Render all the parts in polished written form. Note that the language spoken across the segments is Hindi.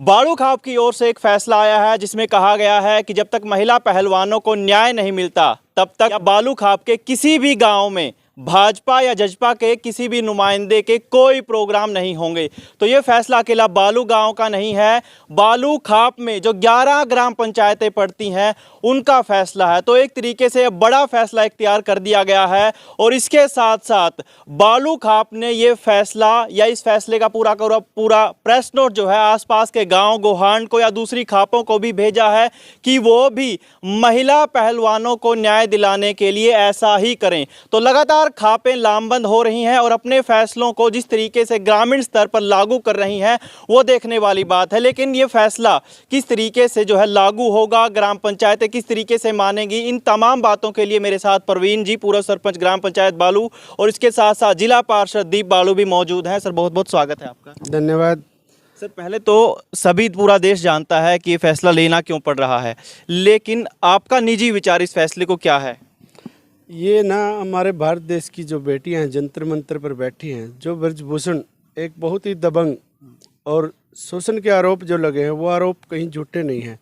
बालू खाप की ओर से एक फैसला आया है जिसमें कहा गया है कि जब तक महिला पहलवानों को न्याय नहीं मिलता तब तक बालू खाप के किसी भी गांव में भाजपा या जजपा के किसी भी नुमाइंदे के कोई प्रोग्राम नहीं होंगे। तो ये फैसला अकेला बालू गांव का नहीं है, बालू खाप में जो 11 ग्राम पंचायतें पड़ती हैं उनका फैसला है। तो एक तरीके से बड़ा फैसला इख्तियार कर दिया गया है और इसके साथ साथ बालू खाप ने ये फैसला या इस फैसले का पूरा प्रेस नोट जो है आसपास के गांव गोहांड को या दूसरी खापों को भी भेजा है कि वो भी महिला पहलवानों को न्याय दिलाने के लिए ऐसा ही करें। तो लगातार खापें लामबंद हो रही हैं और अपने फैसलों को जिस तरीके से ग्रामीण स्तर पर लागू कर रही हैं वो देखने वाली बात है। लेकिन ये फैसला किस तरीके से जो है लागू होगा, ग्राम पंचायतें किस तरीके से मानेंगी, इन तमाम बातों के लिए मेरे साथ परवीन जी, पूर्व सरपंच ग्राम पंचायत बालू, और इसके साथ साथ जिला पार्षद दीप बालू भी मौजूद हैं। सर बहुत बहुत स्वागत है आपका। धन्यवाद। सर पहले तो सभी पूरा देश जानता है कि ये फैसला लेना क्यों पड़ रहा है, लेकिन आपका निजी विचार इस फैसले को क्या है? ये ना हमारे भारत देश की जो बेटियां हैं जंतर मंतर पर बैठी हैं, जो ब्रजभूषण एक बहुत ही दबंग और शोषण के आरोप जो लगे हैं वो आरोप कहीं झूठे नहीं हैं।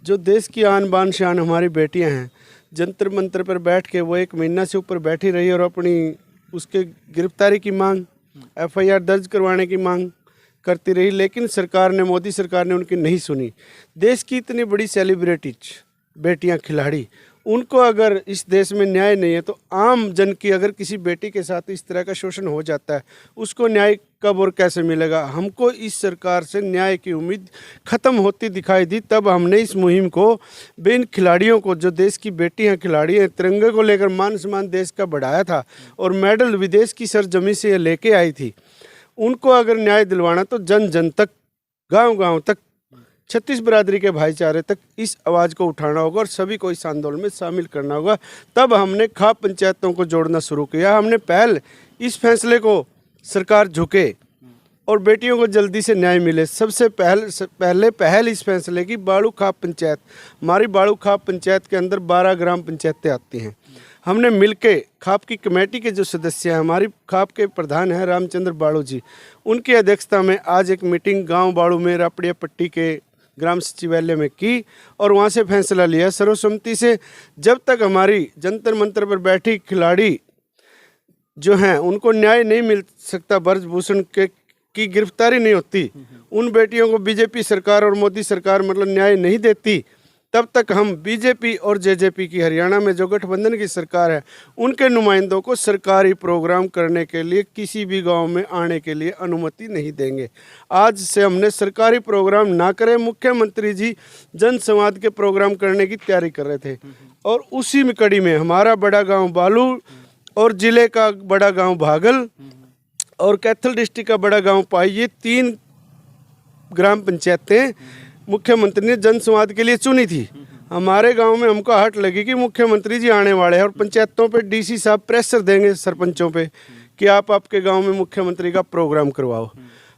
जो देश की आन बान शान हमारी बेटियां हैं, जंतर मंतर पर बैठ के वो 1 महीना से ऊपर बैठी रही और अपनी उसके गिरफ्तारी की मांग, FIR दर्ज करवाने की मांग करती रही, लेकिन सरकार ने, मोदी सरकार ने उनकी नहीं सुनी। देश की इतनी बड़ी सेलिब्रिटीज बेटियां, खिलाड़ी, उनको अगर इस देश में न्याय नहीं है तो आम जन की अगर किसी बेटी के साथ इस तरह का शोषण हो जाता है उसको न्याय कब और कैसे मिलेगा? हमको इस सरकार से न्याय की उम्मीद ख़त्म होती दिखाई दी। तब हमने इस मुहिम को इन खिलाड़ियों को, जो देश की बेटी हैं, खिलाड़ी हैं, तिरंगे को लेकर मान सम्मान देश का बढ़ाया था और मेडल विदेश की सरजमी से ये लेके आई थी, उनको अगर न्याय दिलवाना तो जन जन तक, गांव-गांव तक, 36 बिरादरी के भाईचारे तक इस आवाज़ को उठाना होगा और सभी को इस आंदोलन में शामिल करना होगा। तब हमने खाप पंचायतों को जोड़ना शुरू किया। हमने पहल इस फैसले को सरकार झुके और बेटियों को जल्दी से न्याय मिले, सबसे पहले पहल इस फैसले की बालू खाप पंचायत। हमारी बालू खाप पंचायत के अंदर 12 ग्राम पंचायतें आती हैं। हमने मिलके खाप की कमेटी के जो सदस्य हैं, हमारी खाप के प्रधान हैं रामचंद्र बाड़ू जी, उनकी अध्यक्षता में आज एक मीटिंग गांव बाड़ू में रापड़िया पट्टी के ग्राम सचिवालय में की और वहां से फैसला लिया सर्वसम्मति से। जब तक हमारी जंतर मंतर पर बैठी खिलाड़ी जो हैं उनको न्याय नहीं मिल सकता, ब्रजभूषण के की गिरफ्तारी नहीं होती, उन बेटियों को बीजेपी सरकार और मोदी सरकार मतलब न्याय नहीं देती, तब तक हम बीजेपी और जेजेपी की, हरियाणा में जो गठबंधन की सरकार है, उनके नुमाइंदों को सरकारी प्रोग्राम करने के लिए किसी भी गांव में आने के लिए अनुमति नहीं देंगे। आज से हमने सरकारी प्रोग्राम ना करें, मुख्यमंत्री जी जन संवाद के प्रोग्राम करने की तैयारी कर रहे थे और उसी में कड़ी में हमारा बड़ा गाँव बालू और जिले का बड़ा गाँव भागल और कैथल डिस्ट्रिक्ट का बड़ा गाँव पाई, ये 3 ग्राम पंचायतें मुख्यमंत्री ने जन संवाद के लिए चुनी थी। हमारे गांव में हमको आहट लगी कि मुख्यमंत्री जी आने वाले हैं और पंचायतों पे DC साहब प्रेशर देंगे सरपंचों पे कि आप आपके गांव में मुख्यमंत्री का प्रोग्राम करवाओ।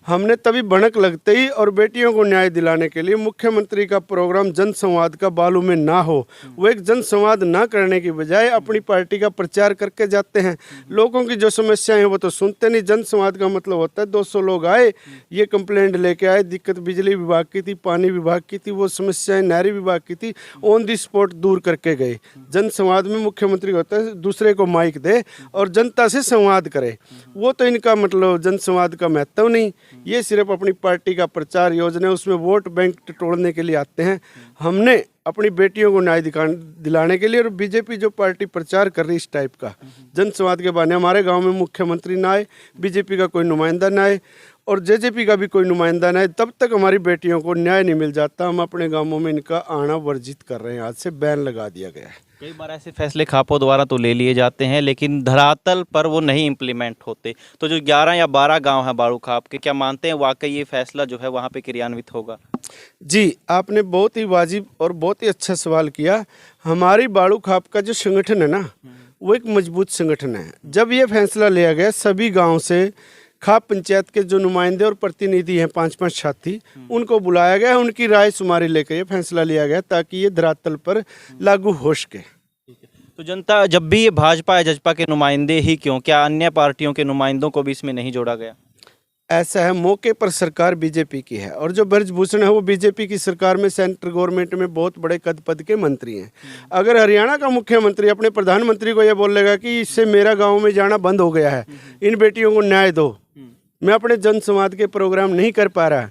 हमने तभी भनक लगते ही और बेटियों को न्याय दिलाने के लिए मुख्यमंत्री का प्रोग्राम जन संवाद का बालू में ना हो, वो एक जन संवाद ना करने की बजाय अपनी पार्टी का प्रचार करके जाते हैं। लोगों की जो समस्याएं हैं वो तो सुनते नहीं। जन संवाद का मतलब होता है 200 लोग आए, ये कंप्लेंट लेके आए, दिक्कत बिजली विभाग की थी, पानी विभाग की थी, वो समस्याएं नहरी विभाग की थी, ऑन दी स्पॉट दूर करके गए। जन संवाद में मुख्यमंत्री होता है दूसरे को माइक दे और जनता से संवाद करे, वो तो इनका मतलब जन संवाद का महत्व नहीं। ये सिर्फ अपनी पार्टी का प्रचार योजना, उसमें वोट बैंक टटोलने के लिए आते हैं। हमने अपनी बेटियों को न्याय दिलाने के लिए, और बीजेपी जो पार्टी प्रचार कर रही इस टाइप का जन संवाद के बहाने हमारे गांव में मुख्यमंत्री ना आए, बीजेपी का कोई नुमाइंदा ना आए और जेजेपी का भी कोई नुमाइंदा ना आए, तब तक हमारी बेटियों को न्याय नहीं मिल जाता। हम अपने गाँवों में इनका आना वर्जित कर रहे हैं, आज से बैन लगा दिया गया है। कई बार ऐसे फैसले खापों द्वारा तो ले लिए जाते हैं लेकिन धरातल पर वो नहीं इम्प्लीमेंट होते। तो जो 11 या 12 गांव हैं बालू खाप के, क्या मानते हैं वाकई ये फैसला जो है वहाँ पे क्रियान्वित होगा? जी, आपने बहुत ही वाजिब और बहुत ही अच्छा सवाल किया। हमारी बालू खाप का जो संगठन है ना, वो एक मजबूत संगठन है। जब ये फैसला लिया गया, सभी गाँव से खाप पंचायत के जो नुमाइंदे और प्रतिनिधि हैं, 5-5 साथी, उनको बुलाया गया, उनकी राय शुमारी लेकर ये फैसला लिया गया ताकि ये धरातल पर लागू हो सके। तो जनता जब भी ये भाजपा या जजपा के नुमाइंदे ही क्यों, क्या अन्य पार्टियों के नुमाइंदों को भी इसमें नहीं जोड़ा गया? ऐसा है, मौके पर सरकार बीजेपी की है और जो ब्रजभूषण है वो बीजेपी की सरकार में सेंट्रल गवर्नमेंट में बहुत बड़े पद के मंत्री हैं। अगर हरियाणा का मुख्यमंत्री अपने प्रधानमंत्री को ये बोलेगा कि इससे मेरा गांव में जाना बंद हो गया है, इन बेटियों को न्याय दो, मैं अपने जन संवाद के प्रोग्राम नहीं कर पा रहा,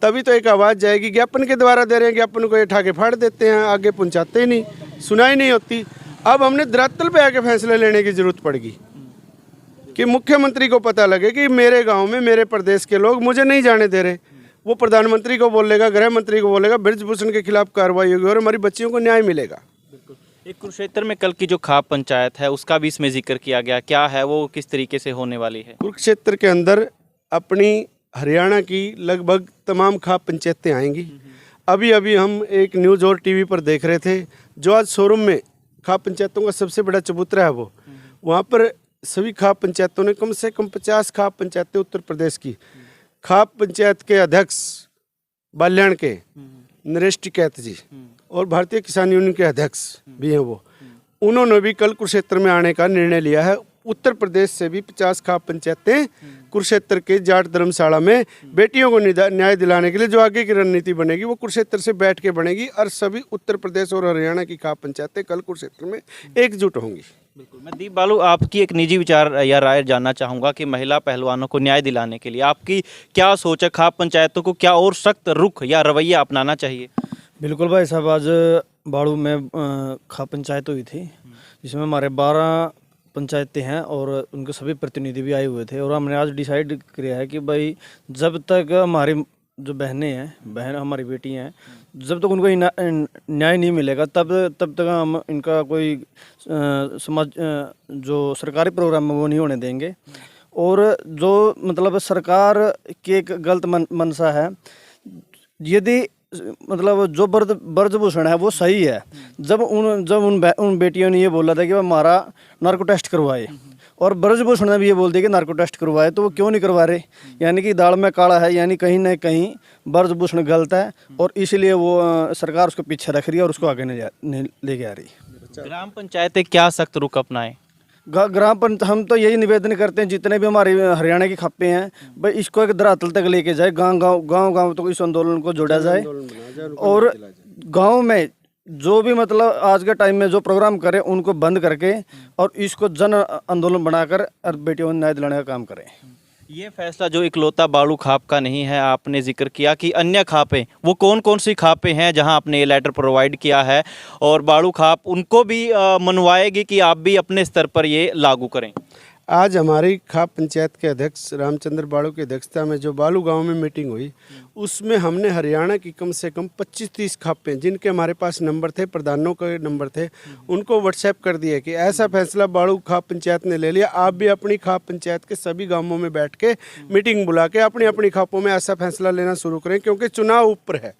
तभी तो एक आवाज़ जाएगी। ज्ञापन के द्वारा दे रहे हैं, ज्ञापन को ये ठाके फाड़ देते हैं, आगे पहुँचाते ही नहीं, सुनाई नहीं होती। अब हमने धरातल पे आके फैसले लेने की जरूरत पड़ेगी कि मुख्यमंत्री को पता लगे कि मेरे गांव में मेरे प्रदेश के लोग मुझे नहीं जाने दे रहे। वो प्रधानमंत्री को बोलेगा, गृह मंत्री को बोलेगा, ब्रजभूषण के खिलाफ कार्रवाई होगी और हमारी बच्चियों को न्याय मिलेगा। एक कुरुक्षेत्र में कल की जो खाप पंचायत है उसका भी इसमें जिक्र किया गया, क्या है वो, किस तरीके से होने वाली है? कुरुक्षेत्र के अंदर अपनी हरियाणा की लगभग तमाम खाप पंचायतें आएंगी। अभी अभी हम एक न्यूज़ और टीवी पर देख रहे थे, जो आज शोरूम में खाप पंचायतों का सबसे बड़ा चबूतरा है, वो वहाँ पर सभी खाप पंचायतों ने कम से कम 50 खाप पंचायतें उत्तर प्रदेश की, खाप पंचायत के अध्यक्ष बाल्याण के नरेश टिकैत जी और भारतीय किसान यूनियन के अध्यक्ष भी हैं, वो उन्होंने भी कल कुरुक्षेत्र में आने का निर्णय लिया है। उत्तर प्रदेश से भी 50 खाप पंचायतें कुरुक्षेत्र के जाट धर्मशाला में बेटियों को न्याय दिलाने के लिए जो आगे की रणनीति बनेगी वो कुरुक्षेत्र से बैठ के बनेगी और सभी उत्तर प्रदेश और हरियाणा की खाप पंचायतें कल कुरुक्षेत्र में एकजुट होंगी। बिल्कुल। मैं दीप बालू, आपकी एक निजी विचार या राय जानना चाहूँगा कि महिला पहलवानों को न्याय दिलाने के लिए आपकी क्या सोच है? खाप पंचायतों को क्या और सख्त रुख या रवैया अपनाना चाहिए? बिल्कुल भाई साहब, आज बाड़ू में खाप पंचायत हुई थी जिसमें हमारे 12 पंचायतें हैं और उनके सभी प्रतिनिधि भी आए हुए थे और हमने आज डिसाइड किया है कि भाई जब तक हमारी जो बहनें हैं, हमारी बेटी हैं, जब तक उनको न्याय नहीं मिलेगा तब तक हम इनका कोई समाज जो सरकारी प्रोग्राम है वो नहीं होने देंगे। और जो मतलब सरकार की एक गलत मंशा है, यदि मतलब जो ब्रजभूषण है वो सही है, जब उन बेटियों ने ये बोला था कि हमारा नार्को टेस्ट करवाए और ब्रजभूषण ने भी ये बोल दिया कि नार्को टेस्ट करवाए, तो वो क्यों नहीं करवा रहे? यानी कि दाल में काला है, यानी कहीं ना कहीं ब्रजभूषण गलत है और इसीलिए वो सरकार उसको पीछे रख रही है और उसको आगे नहीं लेके आ रही। ग्राम पंचायतें क्या सख्त रुख अपनाएं? ग्राम पंचायत हम तो यही निवेदन करते हैं, जितने भी हमारे हरियाणा की खापें हैं भाई इसको एक धरातल तक लेके जाए, गांव तक इस आंदोलन को जोड़ा जाए और गांव में जो भी मतलब आज के टाइम में जो प्रोग्राम करे उनको बंद करके और इसको जन आंदोलन बनाकर और बेटियों को न्याय दिलाने का काम करें। ये फैसला जो इकलौता बालू खाप का नहीं है, आपने जिक्र किया कि अन्य खापें, वो कौन कौन सी खापें हैं जहां आपने ये लेटर प्रोवाइड किया है और बालू खाप उनको भी मनवाएगी कि आप भी अपने स्तर पर ये लागू करें? आज हमारी खाप पंचायत के अध्यक्ष रामचंद्र बाड़ू की अध्यक्षता में जो बालू गांव में मीटिंग हुई, उसमें हमने हरियाणा की कम से कम 25-30 खापें जिनके हमारे पास नंबर थे, प्रधानों के नंबर थे, उनको व्हाट्सएप कर दिए कि ऐसा फैसला बाड़ू खाप पंचायत ने ले लिया, आप भी अपनी खाप पंचायत के सभी गांवों में बैठ के मीटिंग बुला के अपनी अपनी खापों में ऐसा फैसला लेना शुरू करें, क्योंकि चुनाव ऊपर है।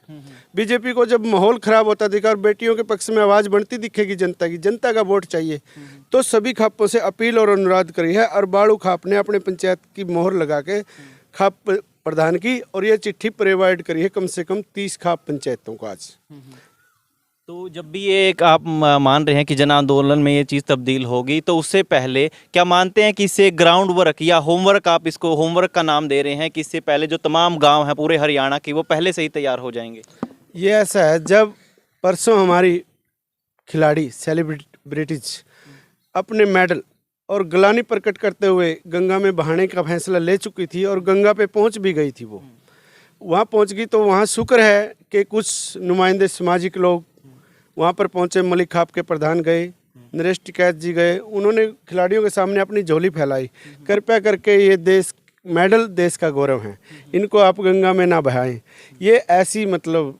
बीजेपी को जब माहौल खराब होता दिखा और बेटियों के पक्ष में आवाज़ बढ़ती दिखेगी जनता की, जनता का वोट चाहिए, तो सभी खापों से अपील और अनुरोध करी है और बाड़ू खाप ने अपने पंचायत की मोहर लगा के खाप प्रधान की और ये चिट्ठी प्रोवाइड करी है कम से कम 30 खाप पंचायतों को आज। तो जब भी ये एक आप मान रहे हैं कि जन आंदोलन में ये चीज़ तब्दील होगी, तो उससे पहले क्या मानते हैं कि इससे ग्राउंड वर्क या होमवर्क, आप इसको होमवर्क का नाम दे रहे हैं, कि इससे पहले जो तमाम गांव हैं पूरे हरियाणा की वो पहले से ही तैयार हो जाएंगे? ये ऐसा है, जब परसों हमारी खिलाड़ी सेलिब्रिटीज अपने मेडल और ग्लानि प्रकट करते हुए गंगा में बहाने का फैसला ले चुकी थी और गंगा पे पहुंच भी गई थी, वो वहाँ पहुंच गई, तो वहाँ शुक्र है कि कुछ नुमाइंदे सामाजिक लोग वहाँ पर पहुँचे। मलिक खाप के प्रधान गए, नरेश टिकैत जी गए, उन्होंने खिलाड़ियों के सामने अपनी झोली फैलाई, कृपया करके ये देश मेडल देश का गौरव है, इनको आप गंगा में ना बहाएं। ये ऐसी मतलब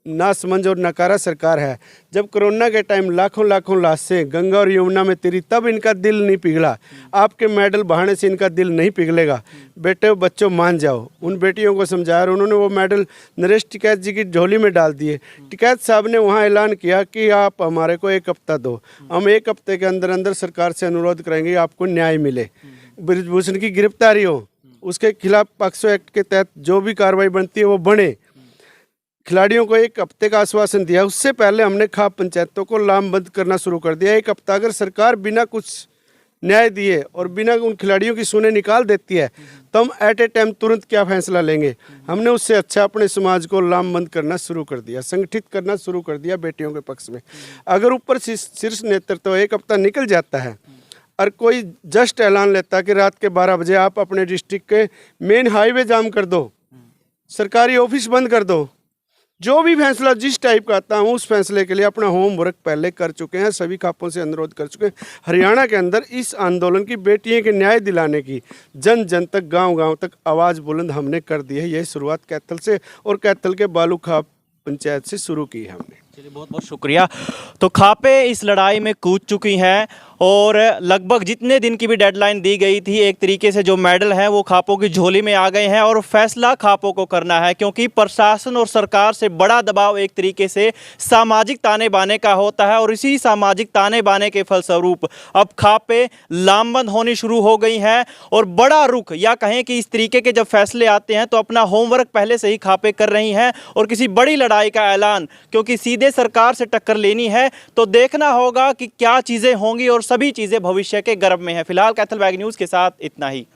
नासमझ और नकारा सरकार है। जब कोरोना के टाइम लाखों लाशें गंगा और यमुना में तिरी, तब इनका दिल नहीं पिघला। आपके मेडल बहाने से इनका दिल नहीं पिघलेगा। बेटे बच्चों मान जाओ। उन बेटियों को समझाया और उन्होंने वो मेडल नरेश टिकैत जी की झोली में डाल दिए। टिकैत साहब ने वहाँ ऐलान किया कि आप हमारे को 1 हफ्ता दो, हम 1 हफ्ते के अंदर अंदर सरकार से अनुरोध करेंगे आपको न्याय मिले, ब्रजभूषण की गिरफ्तारी हो, उसके खिलाफ पॉक्सो एक्ट के तहत जो भी कार्रवाई बनती है वो बने। खिलाड़ियों को 1 हफ्ते का आश्वासन दिया। उससे पहले हमने खाप पंचायतों को लामबंद करना शुरू कर दिया। 1 हफ्ता अगर सरकार बिना कुछ न्याय दिए और बिना उन खिलाड़ियों की सुने निकाल देती है, तो हम एट ए टाइम तुरंत क्या फैसला लेंगे। हमने उससे अच्छा अपने समाज को लामबंद करना शुरू कर दिया, संगठित करना शुरू कर दिया बेटियों के पक्ष में। अगर ऊपर शीर्ष नेतृत्व एक हफ्ता निकल जाता है और कोई जस्ट ऐलान लेता कि रात के 12 बजे आप अपने डिस्ट्रिक्ट के मेन हाईवे जाम कर दो, सरकारी ऑफिस बंद कर दो, जो भी फैसला जिस टाइप का आता है, उस फैसले के लिए अपना होमवर्क पहले कर चुके हैं, सभी खापों से अनुरोध कर चुके हैं। हरियाणा के अंदर इस आंदोलन की बेटियों के न्याय दिलाने की जन जन तक, गांव-गांव तक आवाज़ बुलंद हमने कर दी है। यही शुरुआत कैथल से और कैथल के बालू खाप पंचायत से शुरू की है हमने। चलिए, बहुत बहुत शुक्रिया। तो खापे इस लड़ाई में कूद चुकी हैं और लगभग जितने दिन की भी डेडलाइन दी गई थी, एक तरीके से जो मेडल हैं वो खापों की झोली में आ गए हैं और फैसला खापों को करना है, क्योंकि प्रशासन और सरकार से बड़ा दबाव एक तरीके से सामाजिक ताने बाने का होता है और इसी सामाजिक ताने बाने के फलस्वरूप अब खापे लामबंद होनी शुरू हो गई हैं और बड़ा रुख या कहें कि इस तरीके के जब फैसले आते हैं तो अपना होमवर्क पहले से ही खापे कर रही हैं और किसी बड़ी लड़ाई का ऐलान, क्योंकि सीधे सरकार से टक्कर लेनी है तो देखना होगा कि क्या चीज़ें होंगी और सभी चीज़ें भविष्य के गर्भ में हैं। फिलहाल कैथल बैग न्यूज़ के साथ इतना ही।